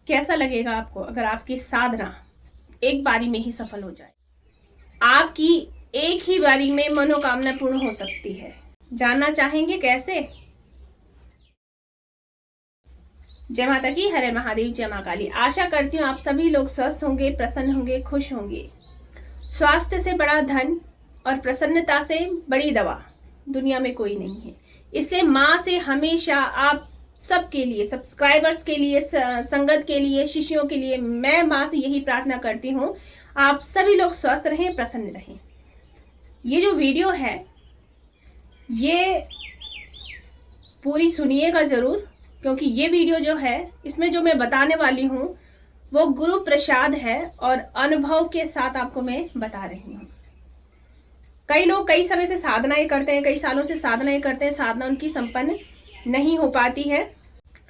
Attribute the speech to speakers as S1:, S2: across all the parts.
S1: कैसा लगेगा आपको अगर आपकी साधना एक बारी में ही सफल हो जाए? आपकी एक ही बारी में मनोकामना पूर्ण हो सकती है। जानना चाहेंगे कैसे? जय माता की, हरे महादेव, जय मां काली। आशा करती हूँ आप सभी लोग स्वस्थ होंगे, प्रसन्न होंगे, खुश होंगे। स्वास्थ्य से बड़ा धन और प्रसन्नता से बड़ी दवा दुनिया में कोई नहीं है। इसलिए माँ से हमेशा आप सबके लिए, सब्सक्राइबर्स के लिए, संगत के लिए, शिष्यों के लिए मैं माँ से यही प्रार्थना करती हूँ, आप सभी लोग स्वस्थ रहें, प्रसन्न रहें। ये जो वीडियो है ये पूरी सुनिएगा जरूर, क्योंकि ये वीडियो जो है इसमें जो मैं बताने वाली हूँ वो गुरु प्रसाद है और अनुभव के साथ आपको मैं बता रही हूँ। कई लोग कई समय से साधनाएं करते हैं, कई सालों से साधनाएं करते हैं, साधना उनकी संपन्न नहीं हो पाती है,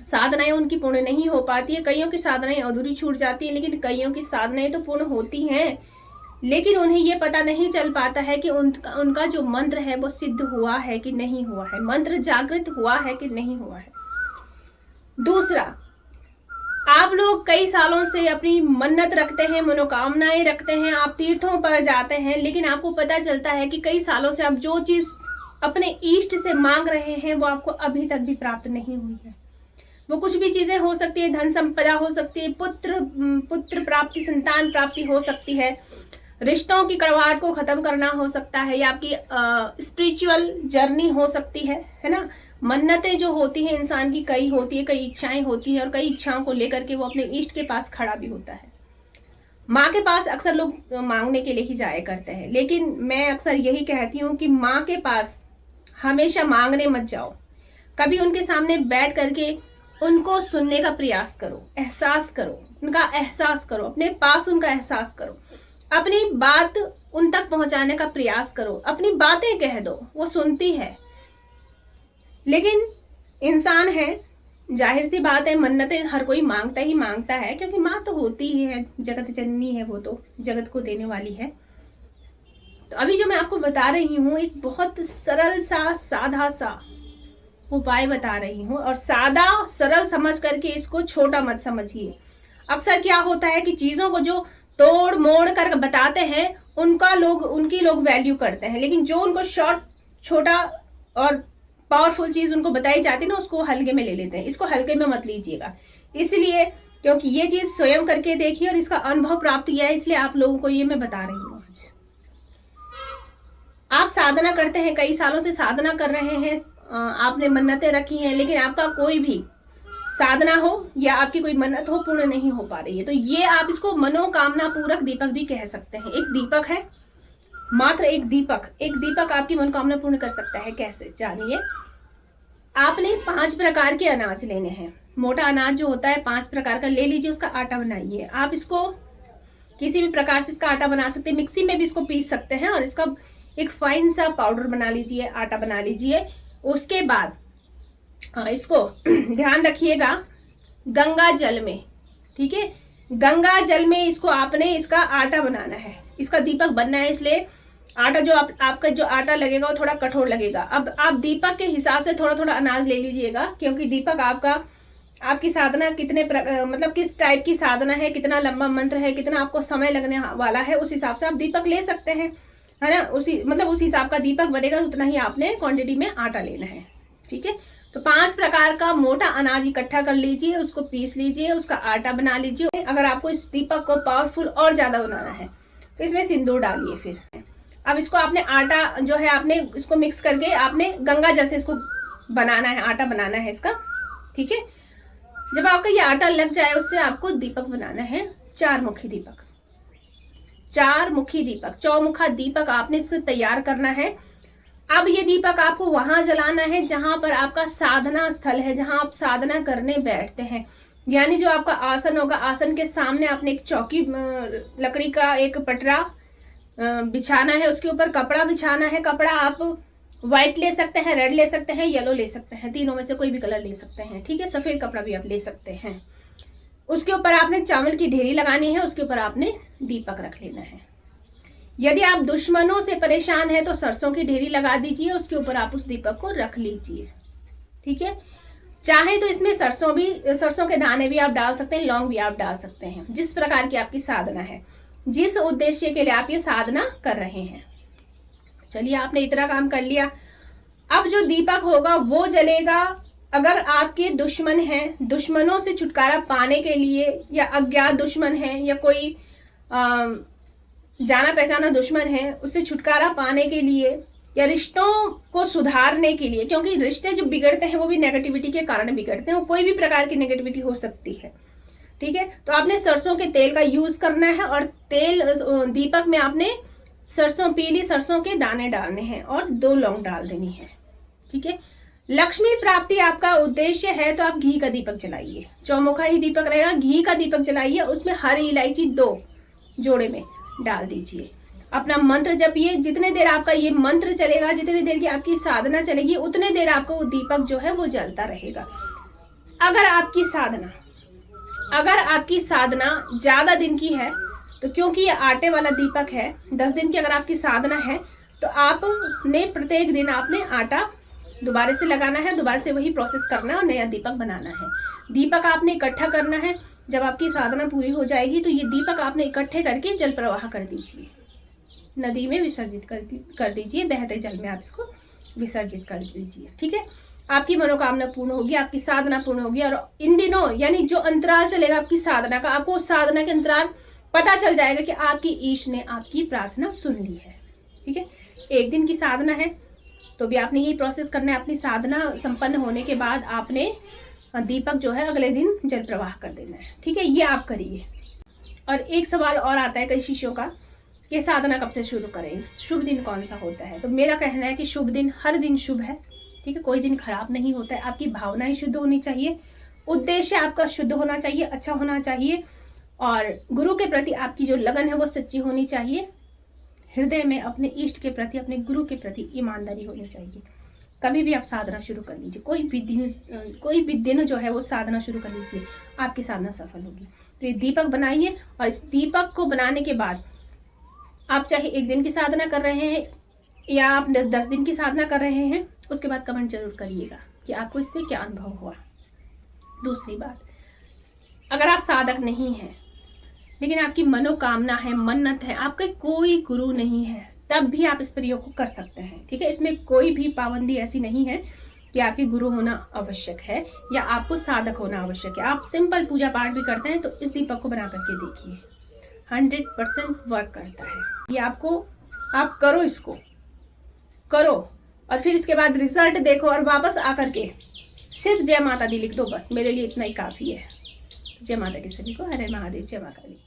S1: साधनाएं उनकी पूर्ण नहीं हो पाती है। कईयों की साधनाएं अधूरी छूट जाती है, लेकिन कईयों की साधनाएं तो पूर्ण होती हैं, लेकिन उन्हें ये पता नहीं चल पाता है कि उनका जो मंत्र है वो सिद्ध हुआ है कि नहीं हुआ है, मंत्र जागृत हुआ है कि नहीं हुआ है। दूसरा, आप लोग कई सालों से अपनी मन्नत रखते हैं, मनोकामनाएं रखते हैं, आप तीर्थों पर जाते हैं, लेकिन आपको पता चलता है कि कई सालों से आप जो चीज अपने इष्ट से मांग रहे हैं वो आपको अभी तक भी प्राप्त नहीं हुई है। वो कुछ भी चीजें हो सकती है, धन संपदा हो सकती है, पुत्र प्राप्ति, संतान प्राप्ति हो सकती है, रिश्तों की कड़वाहट को खत्म करना हो सकता है, या आपकी स्पिरिचुअल जर्नी हो सकती है ना। मन्नतें जो होती है इंसान की कई होती है, कई इच्छाएं होती है, और कई इच्छाओं को लेकर के वो अपने इष्ट के पास खड़ा भी होता है। माँ के पास अक्सर लोग मांगने के लिए ही जाया करते हैं, लेकिन मैं अक्सर यही कहती हूँ कि माँ के पास हमेशा मांगने मत जाओ। कभी उनके सामने बैठ करके उनको सुनने का प्रयास करो, एहसास करो, उनका एहसास करो, अपने पास उनका एहसास करो, अपनी बात उन तक पहुंचाने का प्रयास करो, अपनी बातें कह दो, वो सुनती है। लेकिन इंसान है, जाहिर सी बात है, मन्नतें हर कोई मांगता ही मांगता है, क्योंकि माँ तो होती ही है, जगत जननी है, वो तो जगत को देने वाली है। तो अभी जो मैं आपको बता रही हूँ एक बहुत सरल सा, साधा सा उपाय बता रही हूँ, और सादा सरल समझ करके इसको छोटा मत समझिए। अक्सर क्या होता है कि चीजों को जो तोड़ मोड़ कर बताते हैं उनकी लोग वैल्यू करते हैं, लेकिन जो उनको शॉर्ट, छोटा और पावरफुल चीज उनको बताई जाती है ना, उसको हल्के में ले लेते हैं। इसको हल्के में मत लीजिएगा, इसलिए क्योंकि ये चीज स्वयं करके देखिए और इसका अनुभव प्राप्त किया है, इसलिए आप लोगों को ये मैं बता रही हूँ आज। आप साधना करते हैं, कई सालों से साधना कर रहे हैं, आपने मन्नतें रखी हैं, लेकिन आपका कोई भी साधना हो या आपकी कोई मन्नत हो पूर्ण नहीं हो पा रही है, तो ये आप इसको मनोकामना पूरक दीपक भी कह सकते हैं। एक दीपक है, मात्र एक दीपक आपकी मनोकामना पूर्ण कर सकता है। कैसे, जानिए। आपने 5 प्रकार के अनाज लेने हैं। मोटा अनाज जो होता है 5 प्रकार का ले लीजिए, उसका आटा बनाइए। आप इसको किसी भी प्रकार से इसका आटा बना सकते हैं, मिक्सी में भी इसको पीस सकते हैं, और इसका एक फाइन सा पाउडर बना लीजिए, आटा बना लीजिए। उसके बाद इसको ध्यान रखिएगा, गंगा जल में, ठीक है, गंगा जल में इसको आपने इसका आटा बनाना है, इसका दीपक बनना है। इसलिए आटा जो आपका जो आटा लगेगा वो थोड़ा कठोर लगेगा। अब आप दीपक के हिसाब से थोड़ा थोड़ा अनाज ले लीजिएगा, क्योंकि दीपक आपकी साधना कितने मतलब किस टाइप की साधना है, कितना लंबा मंत्र है, कितना आपको समय लगने वाला है, उस हिसाब से आप दीपक ले सकते हैं, है ना। उस हिसाब का दीपक बनेगा, उतना ही आपने क्वांटिटी में आटा लेना है, ठीक है। तो 5 प्रकार का मोटा अनाज इकट्ठा कर लीजिए, उसको पीस लीजिए, उसका आटा बना लीजिए। अगर आपको इस दीपक को पावरफुल और ज्यादा बनाना है तो इसमें सिंदूर डालिए। फिर अब इसको आपने आटा जो है आपने इसको मिक्स करके आपने गंगा जल से इसको बनाना है, आटा बनाना है इसका, ठीक है। जब आपका ये आटा लग जाए उससे आपको दीपक बनाना है, 4 मुखी दीपक, 4 मुखी दीपक, चौमुखा दीपक आपने इसको तैयार करना है। अब ये दीपक आपको वहां जलाना है जहां पर आपका साधना स्थल है, जहां आप साधना करने बैठते हैं। यानी जो आपका आसन होगा, आसन के सामने आपने एक चौकी, लकड़ी का एक पटरा बिछाना है, उसके ऊपर कपड़ा बिछाना है। कपड़ा आप व्हाइट ले सकते हैं, रेड ले सकते हैं, येलो ले सकते हैं, तीनों में से कोई भी कलर ले सकते हैं, ठीक है। सफेद कपड़ा भी आप ले सकते हैं। उसके ऊपर आपने चावल की ढेरी लगानी है, उसके ऊपर आपने दीपक रख लेना है। यदि आप दुश्मनों से परेशान है तो सरसों की ढेरी लगा दीजिए, उसके ऊपर आप उस दीपक को रख लीजिए, ठीक है। चाहे तो इसमें सरसों के दाने भी आप डाल सकते हैं, लौंग भी आप डाल सकते हैं, जिस प्रकार की आपकी साधना है, जिस उद्देश्य के लिए आप ये साधना कर रहे हैं। चलिए, आपने इतना काम कर लिया। अब जो दीपक होगा वो जलेगा। अगर आपके दुश्मन हैं, दुश्मनों से छुटकारा पाने के लिए, या अज्ञात दुश्मन है, या कोई जाना पहचाना दुश्मन है, उससे छुटकारा पाने के लिए, या रिश्तों को सुधारने के लिए, क्योंकि रिश्ते जो बिगड़ते हैं वो भी नेगेटिविटी के कारण बिगड़ते हैं, कोई भी प्रकार की नेगेटिविटी हो सकती है। ठीक है, तो आपने सरसों के तेल का यूज करना है, और तेल दीपक में आपने पीली सरसों के दाने डालने हैं और 2 लौंग डाल देनी है। ठीक है, लक्ष्मी प्राप्ति आपका उद्देश्य है तो आप घी का दीपक जलाइए, चौमुखा ही दीपक रहेगा, घी का दीपक जलाइए, उसमें हरी इलायची 2 जोड़े में डाल दीजिए। अपना मंत्र जपिए। जितने देर आपका ये मंत्र चलेगा, जितनी देर की आपकी साधना चलेगी, उतने देर आपको वो दीपक जो है वो जलता रहेगा। अगर आपकी साधना ज्यादा दिन की है, तो क्योंकि ये आटे वाला दीपक है, 10 दिन की अगर आपकी साधना है, तो आपने प्रत्येक दिन आपने आटा दोबारा से लगाना है, दोबारा से वही प्रोसेस करना है और नया दीपक बनाना है। दीपक आपने इकट्ठा करना है। जब आपकी साधना पूरी हो जाएगी तो ये दीपक आपने इकट्ठे करके जल प्रवाह कर दीजिए, नदी में विसर्जित कर दीजिए, बहते जल में आप इसको विसर्जित कर दीजिए। ठीक है, आपकी मनोकामना पूर्ण होगी, आपकी साधना पूर्ण होगी। और इन दिनों यानी जो अंतराल चलेगा आपकी साधना का, आपको साधना के अंतराल पता चल जाएगा कि आपकी ईश ने आपकी प्रार्थना सुन ली है। ठीक है, 1 दिन की साधना है तो भी आपने यही प्रोसेस करना है। अपनी साधना संपन्न होने के बाद आपने दीपक जो है अगले दिन जल प्रवाह कर देना है। ठीक है, ये आप करिए। और एक सवाल और आता है कई शिष्यों का, ये साधना कब से शुरू करें, शुभ दिन कौन सा होता है? तो मेरा कहना है कि शुभ दिन, हर दिन शुभ है। ठीक है, कोई दिन खराब नहीं होता है। आपकी भावनाएं शुद्ध होनी चाहिए, उद्देश्य आपका शुद्ध होना चाहिए, अच्छा होना चाहिए, और गुरु के प्रति आपकी जो लगन है वो सच्ची होनी चाहिए। हृदय में अपने इष्ट के प्रति, अपने गुरु के प्रति ईमानदारी होनी चाहिए। कभी भी आप साधना शुरू कर लीजिए, कोई भी दिन जो है वो साधना शुरू कर लीजिए, आपकी साधना सफल होगी। तो ये दीपक बनाइए, और इस दीपक को बनाने के बाद आप चाहे 1 दिन की साधना कर रहे हैं या आप 10 दिन की साधना कर रहे हैं, उसके बाद कमेंट जरूर करिएगा कि आपको इससे क्या अनुभव हुआ। दूसरी बात, अगर आप साधक नहीं हैं लेकिन आपकी मनोकामना है, मन्नत है, आपका कोई गुरु नहीं है, तब भी आप इस प्रयोग को कर सकते हैं। ठीक है, इसमें कोई भी पाबंदी ऐसी नहीं है कि आपके गुरु होना आवश्यक है या आपको साधक होना आवश्यक है। आप सिंपल पूजा पाठ भी करते हैं तो इस दीपक को बना करके देखिए, 100% वर्क करता है। ये आप करो, इसको करो, और फिर इसके बाद रिजल्ट देखो, और वापस आकर के सिर्फ जय माता दी लिख दो, बस मेरे लिए इतना ही काफ़ी है। जय माता की सभी को, हरे महादेव, जय माता दी।